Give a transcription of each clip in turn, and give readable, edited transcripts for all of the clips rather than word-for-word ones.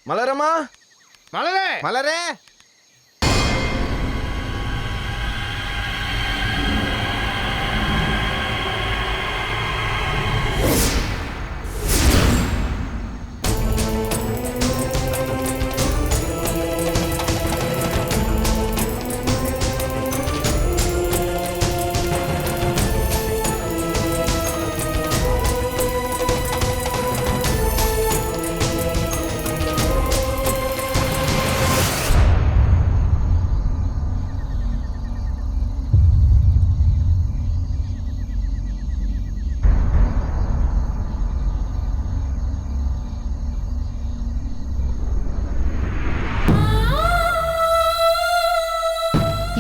மலரம்மா, மலரே மலரே.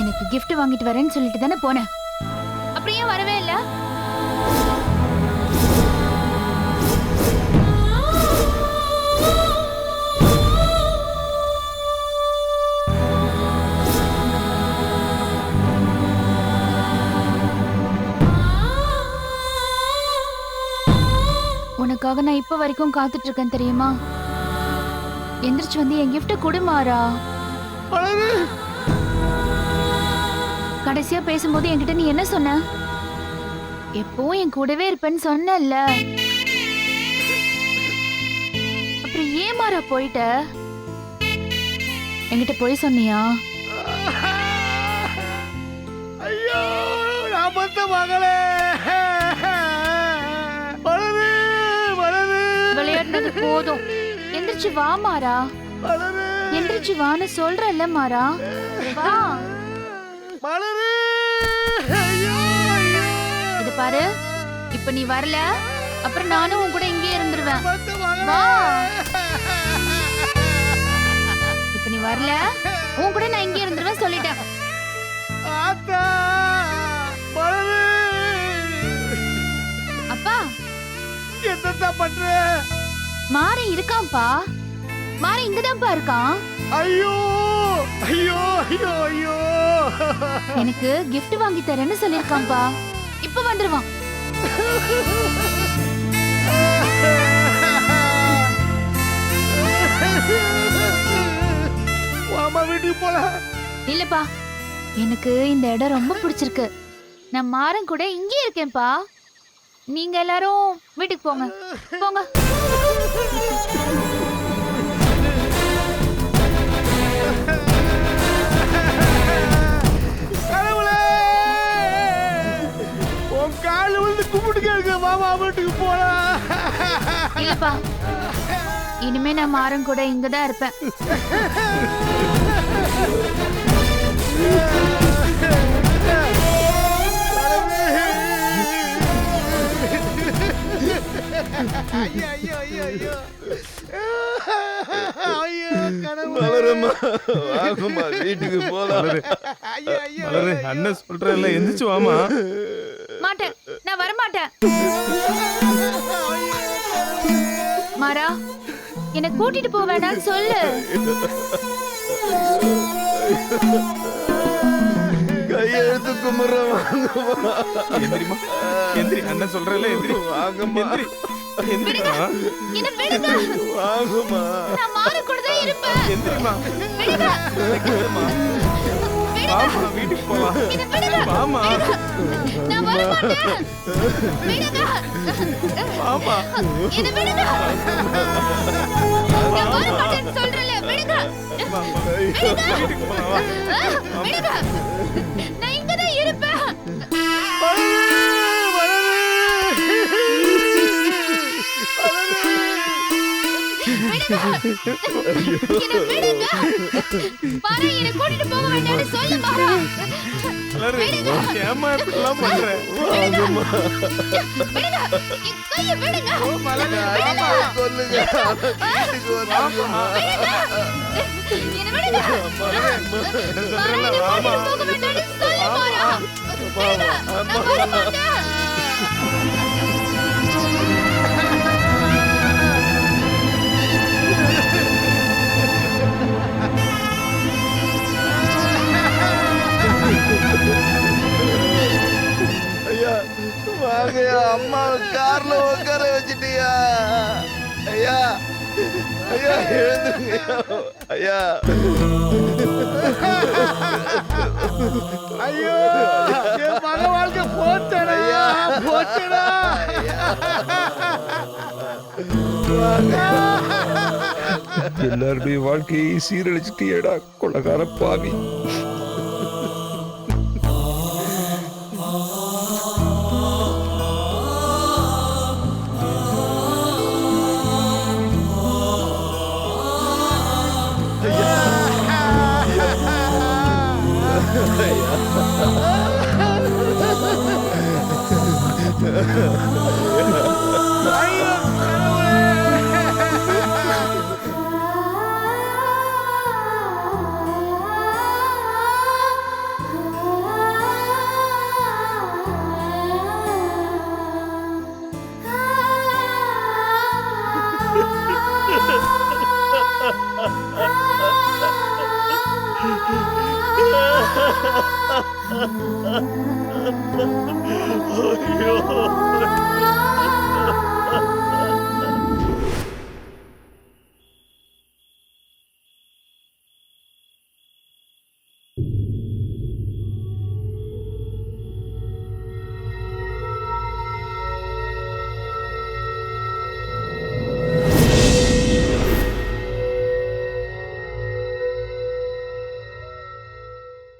எனக்கு gift வாங்கிட்டு வரேன்னு சொல்லிட்டு தானே போனேன். அப்புறம் ஏன் வரவே இல்ல? உனக்காக நான் இப்ப வரைக்கும் காத்துட்டு இருக்கேன் தெரியுமா? எந்திரிச்சு வந்து என் gift கொடுமாறா. கடைசியா பேசும்போது என்கிட்ட நீ என்ன சொன்ன? எப்பவும் என் கூடவே இருப்பேன்னு சொன்னல்ல. அப்புறம் ஏமாறா போயிட்ட? என்கிட்ட போய் சொன்னியா? ஐயோ நான் பத்த மகளே. மலரு மலரு விளையாடுனது போதும். எந்திரிச்சு வா மாறா. மலரு எந்திரிச்சு வான்னு சொல்றல்ல மாறா. வா. மலரு. ஐயோ ஐயோ. இது பாரு, இப்ப நீ வரல, அப்புறம் நானும் உன் கூட இங்கே இருந்துருவேன். பத்த மகளே. வா. இப்ப நீ வரல, உன் கூட நான் இங்கே இருந்துருவேன் சொல்லிட்டேன். ஆத்தா. மலரு. அப்பா, என்னத்த பண்ற? மாறி இருக்கான்ப்பா. மாறி இங்கதான்ப்பா இருக்கான். ஐயோ ஐயோ ஐயோ ஐயோ. எனக்கு gift வாங்கி தரேன்னு சொல்லிருக்கான்ப்பா. இப்ப வந்துருவான். அம்மா வீட்டுக்கு போலாம். இல்லப்பா, எனக்கு இந்த இடம் ரொம்ப பிடிச்சிருக்கு. நான் மாறன் கூட இங்கே இருக்கேன்ப்பா. நீங்க எல்லாரும் வீட்டுக்கு போங்க போங்க. கடவுளே, உன் கால விழுந்து கும்பிட்டு கேளுங்க. மாமா வீட்டுக்கு போலாம். இல்லப்பா, இனிமே நான் மாறன் கூட இங்கதான் இருப்பேன். ஐயோ ஐயோ ஐயோ ஐயோ. ஐயோ கடவுளே. மலரம்மா, வாங்கம்மா, வீட்டுக்கு போலாம். ஐயோ ஐயோ. மலரு, அண்ணன் சொல்றேன்ல, எந்திரிச்சு வாமா. மாட்டேன், நான் வரமாட்டேன். மாறா, என்னை கூட்டிட்டு போக வேண்டாம்னு சொல்லு. கையெழுத்து கும்பிடுறேன், வாங்கம்மா. எந்திரிமா, எந்திரி. அண்ணன் சொல்றேன்ல, எந்திரி. வாங்கம்மா, எந்திரி. எந்திரிமா. என்னை விடுங்க. வாங்கம்மா. நான் மாறன் கூட தான் இருப்பேன். எந்திரிமா. விடுங்க. கேளுமா. வாமா, வீட்டுக்கு போலாம். என்னை விடுங்க. வாமா. நான் வரமாட்டேன். விடுங்க. வாமா. என்னை விடுங்க. நான் வரமாட்டேன்னு சொல்றேன்ல, விடுங்க. வீட்டுக்கு போலாம், வா. விடுங்க. நான் இங்கதான் இருப்பேன். பாரு, என்னை கூட்டிட்டு போக வேண்டாம்னு சொல்லு மாறா. மலரு, ஏம்மா இப்படிலாம் பண்ற? வாங்கம்மா. விடுங்க. என் கையை விடுங்க. அம்மா சொல்லுங்க. வீட்டுக்கு வாங்கம்மா. என்னை விடுங்க. மாறா, என்னை கூட்டிட்டு போக வேண்டாம்னு சொல்லு மாறா. விடுங்க. நான் வரமாட்டேன். ஐயா, வாங்கய்யா. அம்மா கார்ல உட்கார வச்சுட்டியா? ஐயா, ஐயா எழுந்துருங்க ஐயா. ஐயோ என் மக வாழ்க்கை போச்சடா போச்சடா. எல்லாருடைய வாழ்க்கையை சீரழிச்சிட்டியடா கொள்ளக்கார பாவி. ஐயோ கடவுளே.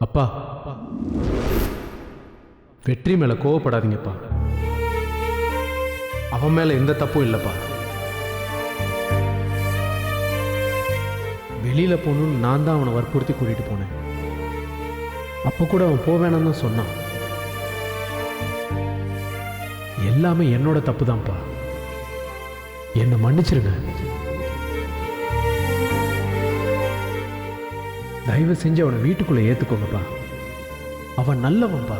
அப்பா, வெற்றி மேல கோவப்படாதீங்கப்பா. அவன் மேல எந்த தப்பும் இல்லப்பா. வெளியில போகணும்னு நான் தான் அவனை வற்புறுத்தி கூட்டிட்டு போனேன். அப்ப கூட அவன் போவேணான்னு தான் சொன்னான். எல்லாமே என்னோட தப்பு தான்ப்பா. என்னை மன்னிச்சிருங்க. தயவு செஞ்சு அவனை வீட்டுக்குள்ள ஏத்துக்கோங்கப்பா. அவன் நல்லவன்பா.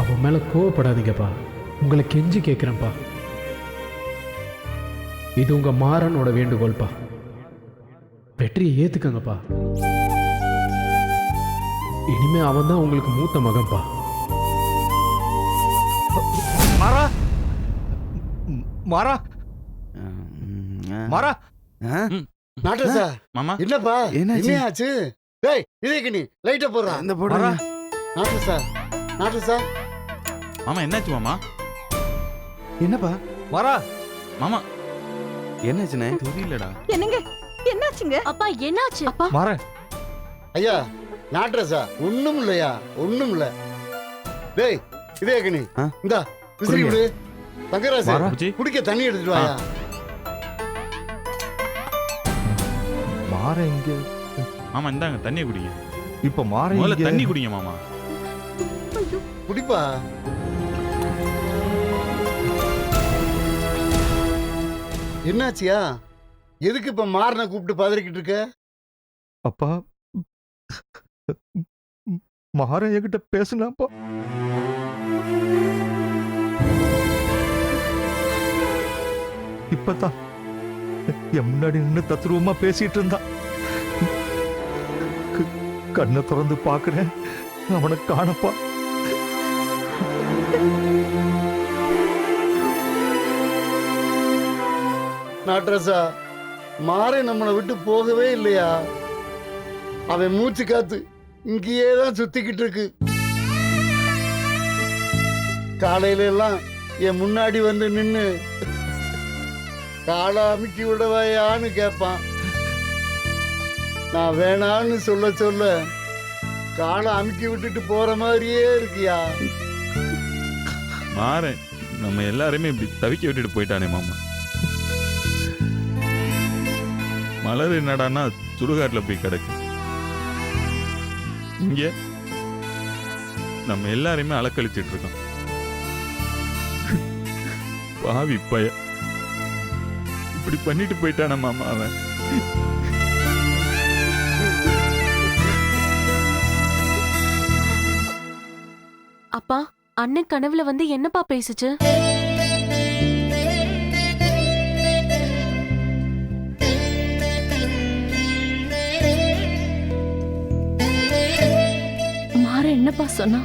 அவன் மேல கோவப்படாதீங்கப்பா. உங்களை கெஞ்சி கேட்கிறேன்ப்பா. இது உங்க மாறனோட வேண்டுகோள்பா. வெற்றியை ஏத்துக்கங்கப்பா. இனிமே அவன் தான் உங்களுக்கு மூத்த மகன்பா. மாறா மாறா மாறா. நாட்டரசா மாமா என்னப்பா என்னாச்சு? என்ன ஆச்சு? டேய் இதுக்கு நீ லைட்ட போடுறா. இந்த போடுறா. நாட்டரசா நாட்டரசா மாமா என்னாச்சு மாமா? என்னப்பா மாறா மாமா என்னாச்சுண்ணே? தெரியலடா. என்னங்க என்னாச்சுங்க? அப்பா என்னாச்சு? அப்பா மாற. ஐயா நாட்டரசா ஒண்ணும் இல்லையா ஒண்ணும் இல்ல. டேய் இதேக்கு நீ ஆ? இந்தா விசிறி விடு. தங்கராசு மாறா. பூச்சி. குடிக்க தண்ணி எடுத்துட்டு வாயா. மாற இங்க மாமா இந்தாங்க தண்ணியை குடிங்க. இப்ப மாற முதல்ல இங்க. தண்ணி குடிங்க மாமா. குடிப்பா. என்னாச்சியா? எதுக்கு இப்ப மாறனை கூப்பிட்டு பதறிக்கிட்டு இருக்க? அப்பா மாற என்கிட்ட பேசுனாப்பா. இப்பதான் என் முன்னாடி நின்று தத்ரூபமா பேசிட்டு இருந்தான். கண்ணை திறந்து பாக்குறேன், அவனை காணப்பா. நாட்டரசா மாறே நம்மளை விட்டு போகவே இல்லையா? அவன் மூச்சு காத்து இங்கேயே தான் சுத்திக்கிட்டு இருக்கு. காலையில எல்லாம் என் முன்னாடி வந்து நின்னு காலை அமுக்கி விடவாயான்னு கேட்பான். நான் வேணான்னு சொல்ல சொல்ல காலை அமுக்கி விட்டுட்டு போற மாதிரியே இருக்கியா? மாறேன் நம்ம எல்லாருமே இப்படி தவிக்க விட்டுட்டு போயிட்டானே மாமா. மலர் என்னடான்னா சுடுகாட்டுல போய் கிடக்கு. இங்க நம்ம எல்லாரையுமே அலக்கழிச்சிட்டு இருக்கோம். பாவி பய இப்படி பண்ணிட்டு போயிட்டான மாமா அவன். அப்பா அண்ணன் கனவுல வந்து என்னப்பா பேசுச்சு? மாற என்னப்பா சொன்னா?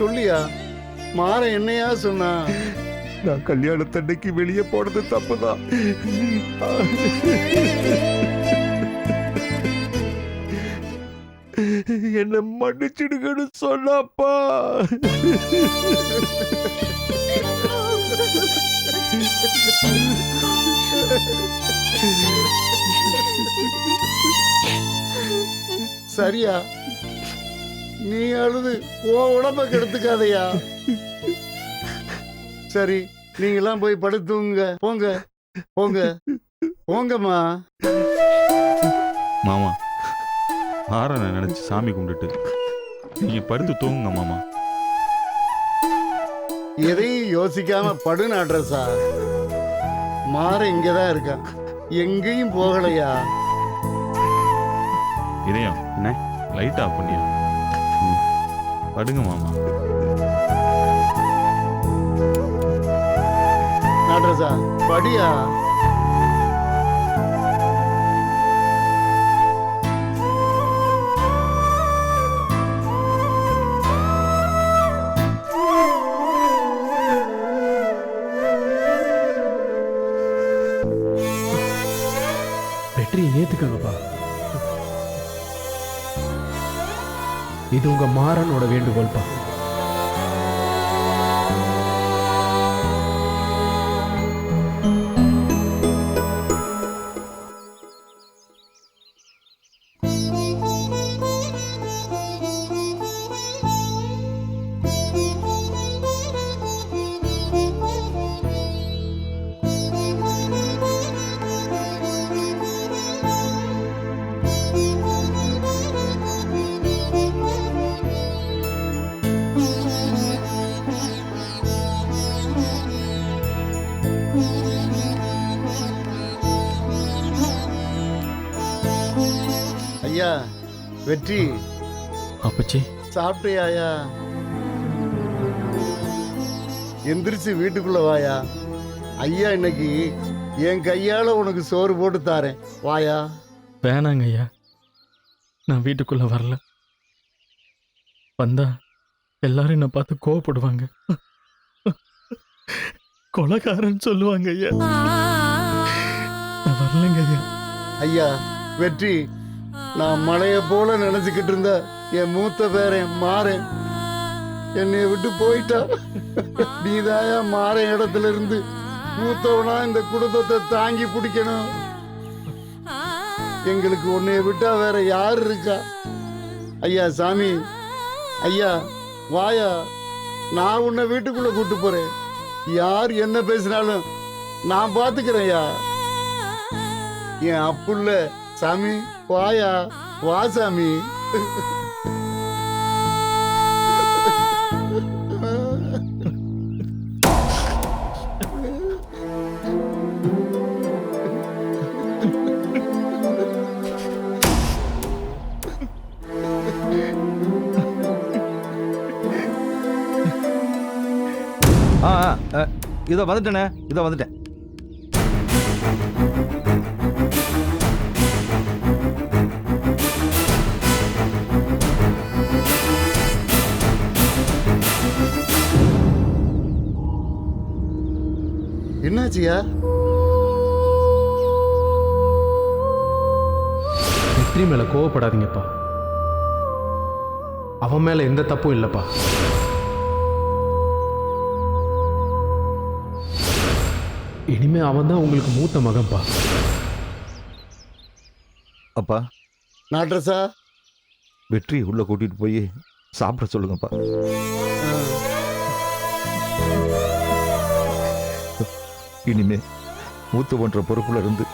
சொல்லியா மாறன் என்னையா சொன்னா? நான் கல்யாணத்தன்னைக்கு வெளியே போனது தப்புதான். என்ன மன்னிச்சிடுங்கன்னு சொன்னாப்பா. சரியா, நீ அழுது உன் உடம்ப கெடுத்துக்காதையா. சரி, நீங்கெல்லாம் போய் படுத்துங்க. போங்க போங்க போங்கம்மா. மாமா மாறனை நினைச்சு சாமி கும்பிட்டுட்டு நீங்க படுத்து தூங்குங்க மாமா. எதையும் யோசிக்காம படு நாட்ரஸா. மாற இங்கதான் இருக்கான், எங்கேயும் போகலையா. இதயம் என்ன? லைட் ஆஃப் பண்ணியா? படுங்க மாமா. நாட்ரஸா படியா. வெற்றியை ஏத்துக்கங்கப்பா. இது உங்க மாறனோட வேண்டுகோள்பா. ஐயா வெற்றி, அப்பச்சி சாப்பிட்டியாயா? எந்திரிச்சு வீட்டுக்குள்ள வாயா. ஐயா இன்னைக்கு என் கையால உனக்கு சோறு போட்டு தாரேன், வாயா. வேணாங்க ஐயா, நான் வீட்டுக்குள்ள வரல. வந்தா எல்லாரும் என்னை பார்த்து கோவப்படுவாங்க, கொலைகாரன் சொல்லுவாங்க ஐயா. நான் வரலங்க ஐயா. ஐயா வெற்றி, நான் மலைய போல நினைச்சுக்கிட்டு இருந்த என் மூத்த பேரன் மாறன் என்னைய விட்டு போயிட்டா. நீதாயா மாறன் இடத்துல இருந்து மூத்தவனா இந்த குடும்பத்தை தாங்கி பிடிக்கணும். எங்களுக்கு உன்னைய விட்டா வேற யாரு இருக்கா? ஐயா சாமி, ஐயா வாயா, நான் உன்னை வீட்டுக்குள்ள கூட்டு போறேன். யார் என்ன பேசினாலும் நான் பாத்துக்கிறேன் ஐயா. என் அப்புள்ள சாமி, வாயா, வா சாமி. இதோ வந்துட்டேனே, இதோ வந்துட்டேன். என்னாச்சியா? வெற்றி மேல கோவப்படாதீங்கப்பா. அவன் மேல எந்த தப்பும் இல்லப்பா. இனிமே அவன் தான் உங்களுக்கு மூத்த மகன்பா. அப்பா, நாட்ரஸா, வெற்றி உள்ள கூட்டிட்டு போய் சாப்பிட சொல்லுங்கப்பா. இனிமே மூத்த போன்ற பொறுப்புல இருந்து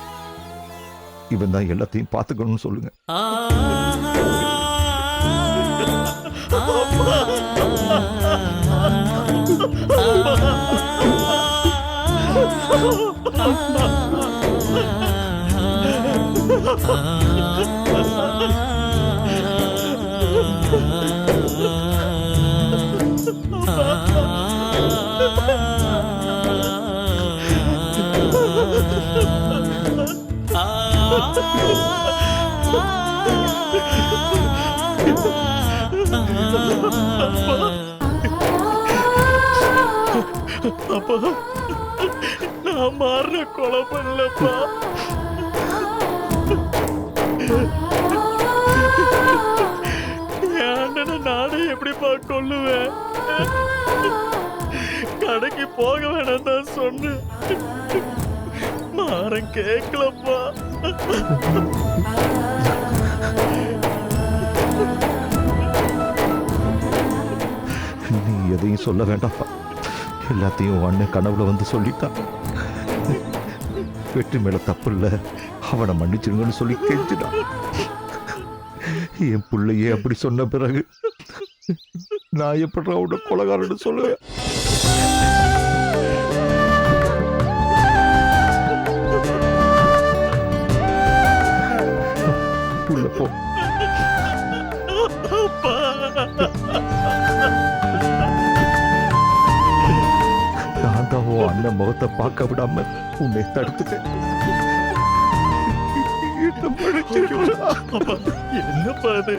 இவன் தான் எல்லாத்தையும் பார்த்துக்கணும்னு சொல்லுங்க. அப்பா நான் மாறுற கொலை பண்ணலப்பா. என் அண்ணனை நானே எப்படிப்பா கொல்லுவேன்? கடைக்கு போக வேணாம் தான் சொன்னேன். மாறன் கேட்கலப்பா. நீ எதையும் சொல்ல வேண்டாம்ப்பா. எல்லாத்தையும் உன் அண்ணன் கனவுல வந்து சொல்லிட்டான். வெற்றி மேல தப்பு இல்லை, அவனை மன்னிச்சிருங்கன்னு சொல்லி கெஞ்சிட்டான். என் பிள்ளையே அப்படி சொன்ன பிறகு நான் எப்படி அவனை கொலைகாரன்னு சொல்லுவேன்? உள்ள போ. நான் தான் உன் அண்ணன் முகத்தை பார்க்க விடாம உன்னை தடுத்துட்டேன். என்னப்பா அது?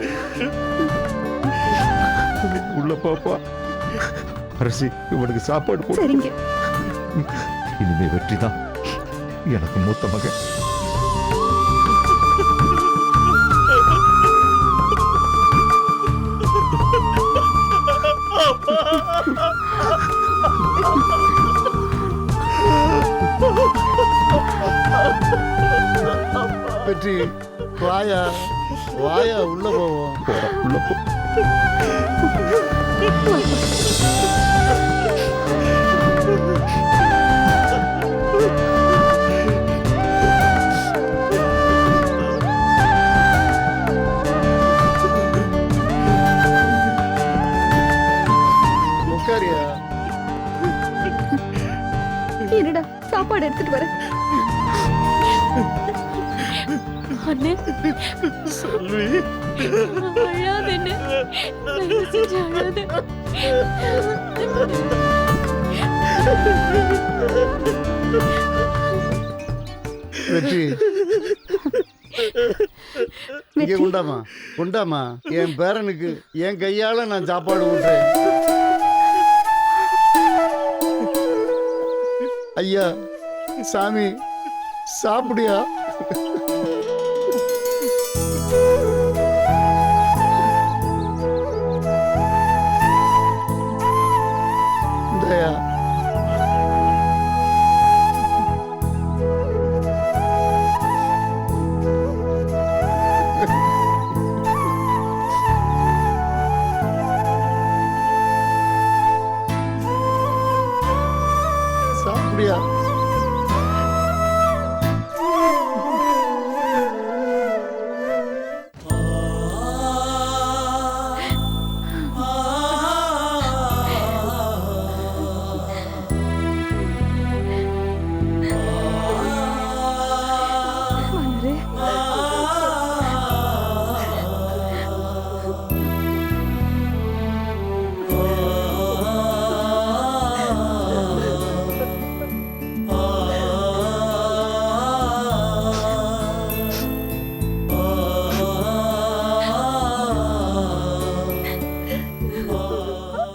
உள்ள பாப்பா. அரசி, இவனுக்கு சாப்பாடு போடுங்க. இனிமே வெற்றி தான் எனக்கு மூத்த மகன். வெற்றி, வாயா வாயா, உள்ள போவோம். உள்ள போ. உட்காரியா. என்னடா சாப்பாடு எடுத்துட்டு வர. அண்ணே செல்வி, அழாத என்ன, தயவு செஞ்சு அழாத. வெற்றி, இங்க கொண்டாமா கொண்டாமா. என் பேரனுக்கு என் கையால நான் சாப்பாடு ஊட்டுறேன். ஐயா சாமி, சாப்பிடியா? இந்தாயா. சாப்பிடியா?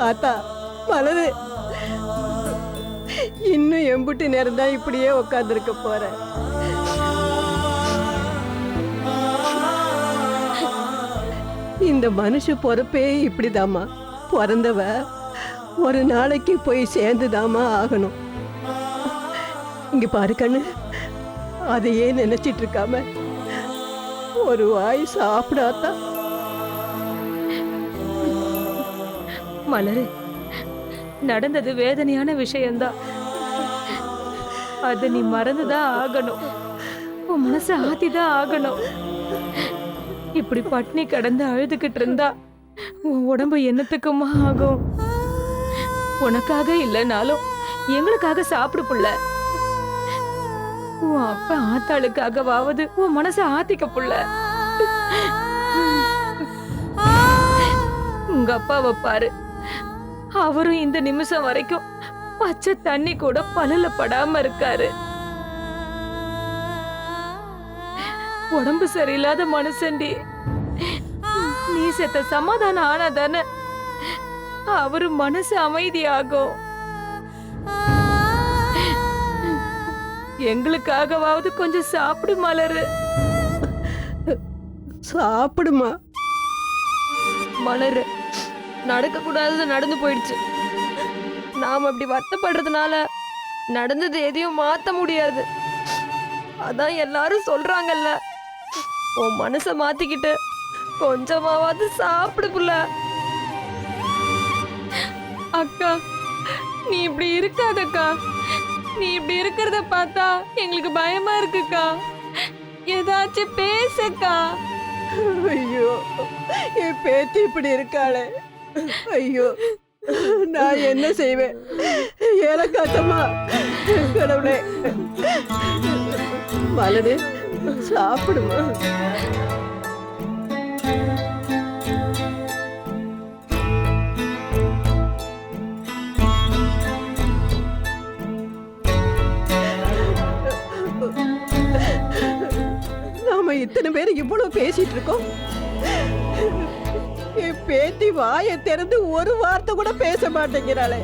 ஆத்தா மலரு, இன்னும் எம்புட்டு நேரம் தான் இப்படியே உட்காந்துருக்க போறேன். இந்த மனுஷ பொறுப்பே இப்படிதாம்மா. பிறந்தவ ஒரு நாளைக்கு போய் சேர்ந்துதாம்மா ஆகணும். இங்க பாரு கண்ணு, அதையே நினைச்சிட்டு இருக்காம ஒரு வாய் சாப்பிடாத்தா. மலரு, நடந்தது வேதனையான விஷயம்தான். அத நீ மறந்துதான் ஆகணும். உன் மனச ஆத்திதான் ஆகணும். இப்படி பட்னி கடந்து அழுதுகிட்டு இருந்தா உன் உடம்பு என்னத்துக்குமா ஆகும்? உனக்காக இல்லைனாலும் எங்களுக்காக சாப்பிடு புள்ள. உன் அப்பா ஆத்தாளுக்காகவாவது உன் மனச ஆத்திக்க புள்ள. உங்க அப்பாவை பாரு, அவரும் இந்த நிமிஷம் வரைக்கும் பச்சை தண்ணி கூட பல்லுல படாம இருக்காரு. உடம்பு சரியில்லாத மனுஷன்டி. நீ செத்த சமாதானம் ஆனாதானே அவரு மனசு அமைதியாகும். எங்களுக்காகவாவது கொஞ்சம் சாப்பிடு மலரு. சாப்பிடுமா. மலரு, நடக்க கூடாதது நடந்து போயிடுச்சு. நாம அப்படி வருத்தப்படுறதுனால நடந்தது எதையும் மாத்த முடியாது. அதான் எல்லாரும் சொல்றாங்கல்ல, உன் மனச மாத்திக்கிட்டு கொஞ்சமாவது சாப்பிடு புள்ள. அக்கா, நீ இப்படி இருக்காதக்கா. நீ இப்படி இருக்கிறத பார்த்தா எங்களுக்கு பயமா இருக்குக்கா. ஏதாச்சும் பேசக்கா. ஐயோ, என் பேத்தி இப்படி இருக்காளே. ஐயோ, நான் என்ன செய்வேன்? ஏலக்காத்தம்மா, கடவுளே. மலரு, சாப்பிடுமா. நாம இத்தனை பேர் இவ்வளவு பேசிட்டு இருக்கோம். என் பேத்தி வாயை திறந்து ஒரு வார்த்தை கூட பேச மாட்டேங்கிறாளே.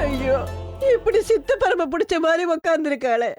ஐயோ, இப்படி சித்த பரம பிடிச்ச மாதிரி உக்காந்துருக்காளே.